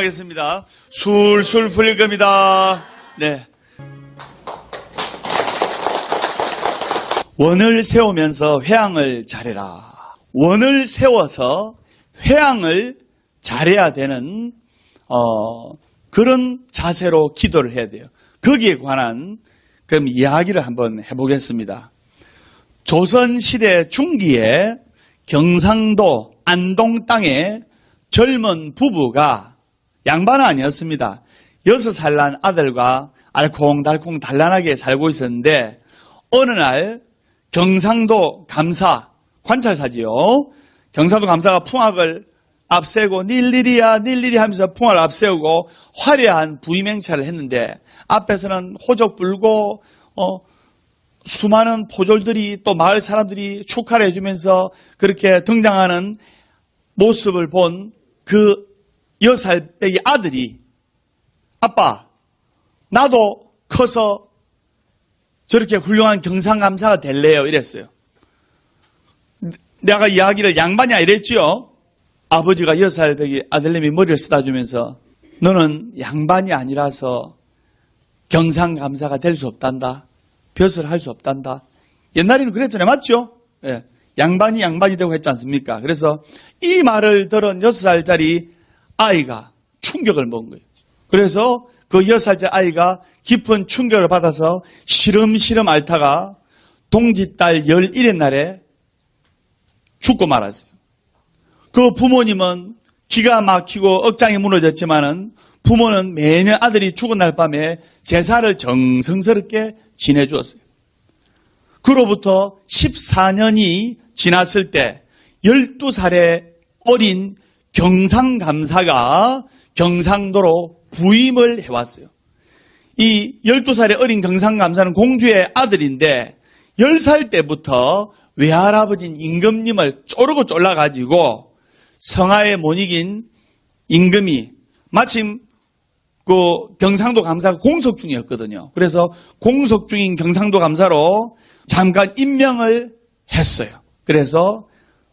하겠습니다. 술술 풀릴 겁니다. 네. 원을 세우면서 회항을 잘해라. 원을 세워서 회항을 잘해야 되는 그런 자세로 기도를 해야 돼요. 거기에 관한 그럼 이야기를 한번 해보겠습니다. 조선시대 중기에 경상도 안동 땅에 젊은 부부가 양반은 아니었습니다. 6살 난 아들과 알콩달콩 단란하게 살고 있었는데 어느 날 경상도 감사, 관찰사지요. 경상도 감사가 풍악을 앞세우고 닐리리야 닐리리 하면서 풍악을 앞세우고 화려한 부임행차를 했는데 앞에서는 호적 불고 수많은 포졸들이 또 마을 사람들이 축하를 해주면서 그렇게 등장하는 모습을 본 그 6살 빼기 아들이 아빠 나도 커서 저렇게 훌륭한 경상감사가 될래요 이랬어요. 내가 이야기를 양반이야 이랬지요. 아버지가 6살 빼기 아들내미 머리를 쓰다주면서 너는 양반이 아니라서 경상감사가 될 수 없단다. 벼슬 할 수 없단다. 옛날에는 그랬잖아요. 맞죠? 예. 양반이 되고 했지 않습니까? 그래서 이 말을 들은 6살짜리 아이가 충격을 먹은 거예요. 그래서 그 6살짜리 아이가 깊은 충격을 받아서 시름시름 앓다가 동짓달 11의 날에 죽고 말았어요. 그 부모님은 기가 막히고 억장이 무너졌지만은 부모는 매년 아들이 죽은 날 밤에 제사를 정성스럽게 지내주었어요. 그로부터 14년이 지났을 때 12살의 어린 경상감사가 경상도로 부임을 해왔어요. 이 12살의 어린 경상감사는 공주의 아들인데 10살 때부터 외할아버지인 임금님을 쪼르고 쫄라가지고 성하에 못 이긴 임금이 마침 그 경상도 감사가 공석 중이었거든요. 그래서 공석 중인 경상도 감사로 잠깐 임명을 했어요. 그래서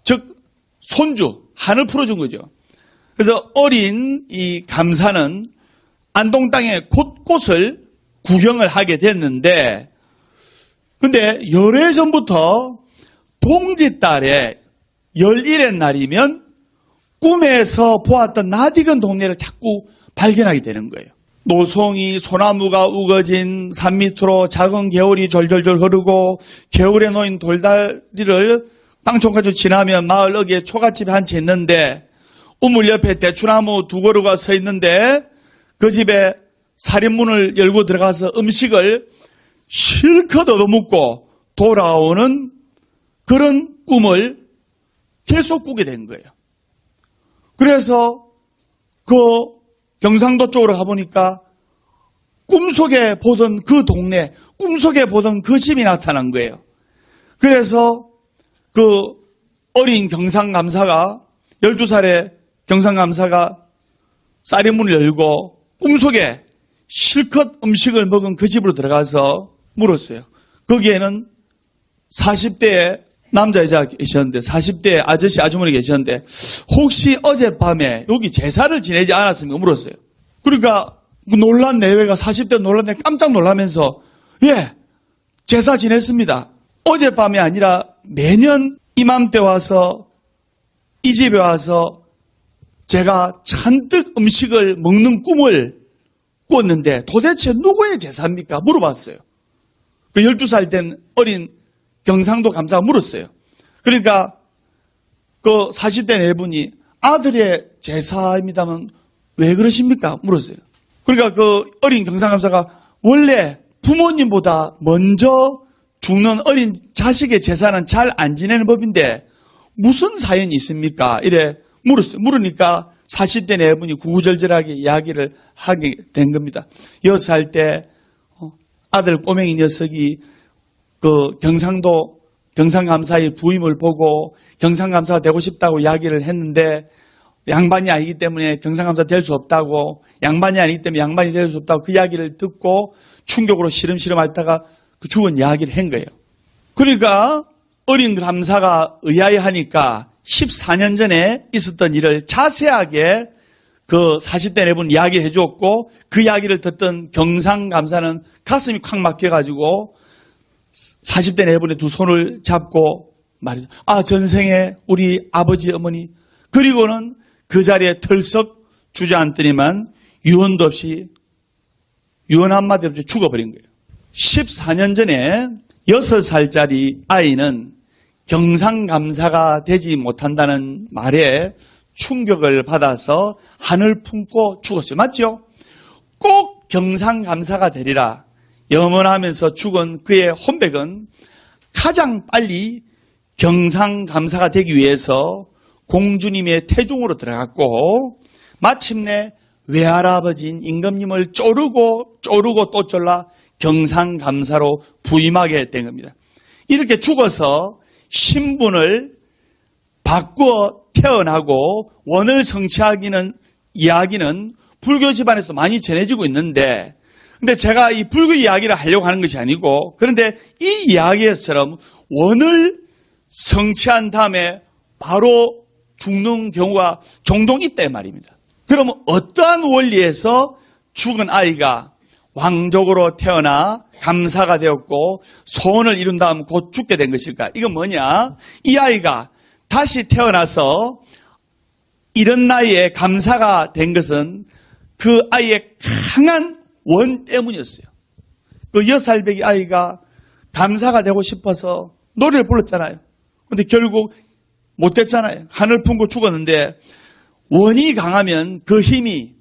즉 손주 한을 풀어준 거죠. 그래서 어린 이 감사는 안동 땅의 곳곳을 구경을 하게 됐는데 근데 열흘 전부터 동짓달에 11의 날이면 꿈에서 보았던 낯익은 동네를 자꾸 발견하게 되는 거예요. 노송이 소나무가 우거진 산 밑으로 작은 개울이 졸졸졸 흐르고 개울에 놓인 돌다리를 땅총까지 지나면 마을 어귀에 초가집이 한 채 있는데 우물 옆에 대추나무 2그루가 서 있는데 그 집에 살인문을 열고 들어가서 음식을 실컷 얻어먹고 돌아오는 그런 꿈을 계속 꾸게 된 거예요. 그래서 그 경상도 쪽으로 가보니까 꿈속에 보던 그 동네, 꿈속에 보던 그 집이 나타난 거예요. 그래서 그 어린 경상감사가 12살의 경상감사가 쌀이문을 열고 꿈속에 실컷 음식을 먹은 그 집으로 들어가서 물었어요. 거기에는 40대의 남자 여자 계셨는데 40대 아저씨 아주머니 계셨는데 혹시 어젯밤에 여기 제사를 지내지 않았습니까? 물었어요. 그러니까 놀란 내외가 40대 놀란 내외 깜짝 놀라면서 예 제사 지냈습니다. 어젯밤이 아니라 매년 이맘때 와서 이 집에 와서 제가 잔뜩 음식을 먹는 꿈을 꿨는데 도대체 누구의 제사입니까? 물어봤어요. 그 12살 된 어린 경상도 감사가 물었어요. 그러니까 그 40대 내분이 아들의 제사입니다면 왜 그러십니까? 물었어요. 그러니까 그 어린 경상감사가 원래 부모님보다 먼저 죽는 어린 자식의 제사는 잘 안 지내는 법인데 무슨 사연이 있습니까? 이래 물었어요. 물으니까 40대 내분이 구구절절하게 이야기를 하게 된 겁니다. 6살 때 아들 꼬맹이 녀석이 그 경상감사의 부임을 보고 경상감사가 되고 싶다고 이야기를 했는데 양반이 아니기 때문에 경상감사 될 수 없다고 양반이 아니기 때문에 양반이 될 수 없다고 그 이야기를 듣고 충격으로 시름시름 앓다가 그 죽은 이야기를 한 거예요. 그러니까 어린 감사가 의아해하니까 14년 전에 있었던 일을 자세하게 그 40대 내분 이야기를 해주었고 그 이야기를 듣던 경상감사는 가슴이 콱 막혀가지고 40대 내분의 두 손을 잡고 말이죠. 아, 전생에 우리 아버지 어머니. 그리고는 그 자리에 털썩 주저앉더니만 유언도 없이 유언 한마디 없이 죽어버린 거예요. 14년 전에 6살짜리 아이는 경상감사가 되지 못한다는 말에 충격을 받아서 한을 품고 죽었어요. 맞죠? 꼭 경상감사가 되리라 염원하면서 죽은 그의 혼백은 가장 빨리 경상감사가 되기 위해서 공주님의 태중으로 들어갔고 마침내 외할아버지인 임금님을 쪼르고 또 쫄라 경상감사로 부임하게 된 겁니다. 이렇게 죽어서 신분을 바꾸어 태어나고 원을 성취하기는 이야기는 불교 집안에서도 많이 전해지고 있는데 근데 제가 이 불교 이야기를 하려고 하는 것이 아니고 그런데 이 이야기에서처럼 원을 성취한 다음에 바로 죽는 경우가 종종 있다 말입니다. 그러면 어떠한 원리에서 죽은 아이가 왕족으로 태어나 감사가 되었고 소원을 이룬 다음 곧 죽게 된 것일까? 이건 뭐냐? 이 아이가 다시 태어나서 이런 나이에 감사가 된 것은 그 아이의 강한 원 때문이었어요. 그 6살배기 아이가 감사가 되고 싶어서 노래를 불렀잖아요. 근데 결국 못 됐잖아요. 하늘 품고 죽었는데 원이 강하면 그 힘이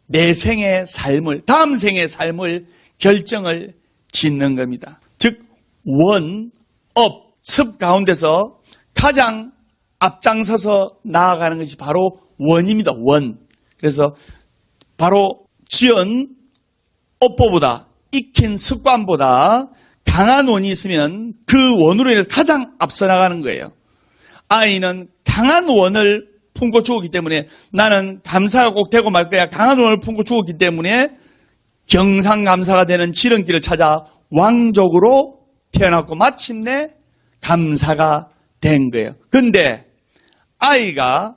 내 생의 삶을, 다음 생의 삶을 결정을 짓는 겁니다. 즉, 원, 업, 습 가운데서 가장 앞장서서 나아가는 것이 바로 원입니다. 원. 그래서 바로 지은 업보보다, 익힌 습관보다 강한 원이 있으면 그 원으로 인해서 가장 앞서 나가는 거예요. 아이는 강한 원을 품고 죽었기 때문에 나는 감사가 꼭 되고 말 거야. 강한 원을 품고 죽었기 때문에 경상감사가 되는 지름길을 찾아 왕족으로 태어났고 마침내 감사가 된 거예요. 근데 아이가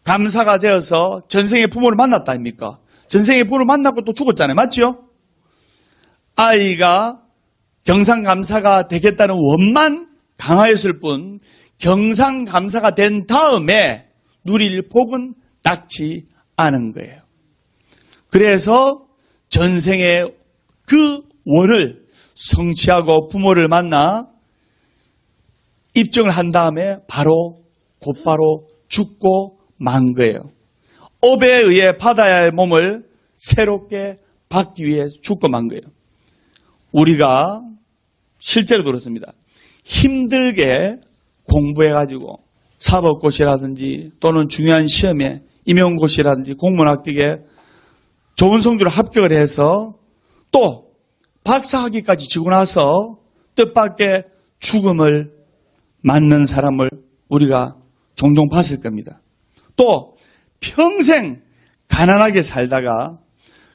감사가 되어서 전생의 부모를 만났다 아닙니까? 전생의 부모를 만났고 또 죽었잖아요. 맞죠? 아이가 경상감사가 되겠다는 원만 강하였을 뿐 경상감사가 된 다음에 누릴 복은 닥치 않은 거예요. 그래서 전생에 그 원을 성취하고 부모를 만나 입증을 한 다음에 곧바로 죽고 만 거예요. 업에 의해 받아야 할 몸을 새롭게 받기 위해 죽고 만 거예요. 우리가 실제로 그렇습니다. 힘들게 공부해가지고 사법고시라든지 또는 중요한 시험에 임용고시라든지 공무원 합격에 좋은 성적으로 합격을 해서 또 박사학위까지 지고 나서 뜻밖의 죽음을 맞는 사람을 우리가 종종 봤을 겁니다. 또 평생 가난하게 살다가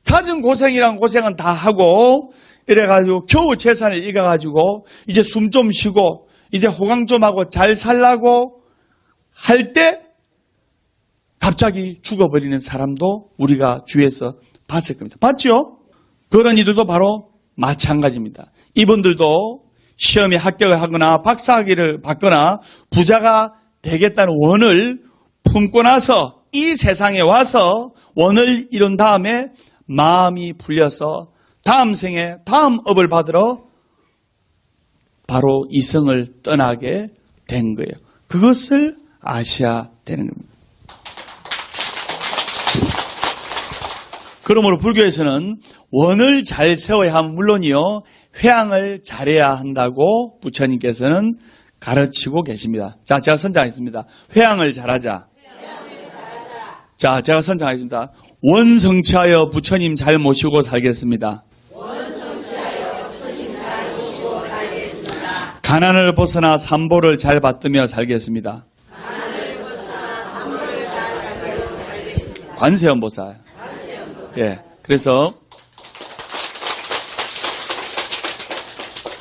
가진 고생이란 고생은 다 하고 이래가지고 겨우 재산을 잃어가지고 이제 숨 좀 쉬고 이제 호강 좀 하고 잘 살라고 할 때 갑자기 죽어버리는 사람도 우리가 주위에서 봤을 겁니다. 봤죠? 그런 이들도 바로 마찬가지입니다. 이분들도 시험에 합격을 하거나 박사학위를 받거나 부자가 되겠다는 원을 품고 나서 이 세상에 와서 원을 이룬 다음에 마음이 풀려서 다음 생에 다음 업을 받으러 바로 이성을 떠나게 된 거예요. 그것을 아셔야 되는 겁니다. 그러므로 불교에서는 원을 잘 세워야 하면 물론이요, 회양을 잘해야 한다고 부처님께서는 가르치고 계십니다. 자, 제가 선정하겠습니다. 회양을 잘하자. 자, 제가 선정하겠습니다. 원 성취하여 부처님 잘 모시고 살겠습니다. 가난을 벗어나 삼보를 잘 받으며 살겠습니다. 관세음보살. 예,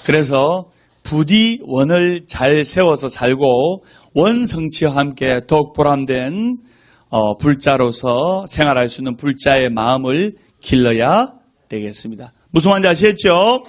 그래서 부디 원을 잘 세워서 살고 원 성취와 함께 더욱 보람된 불자로서 생활할 수 있는 불자의 마음을 길러야 되겠습니다. 무슨 말인지 아시겠죠?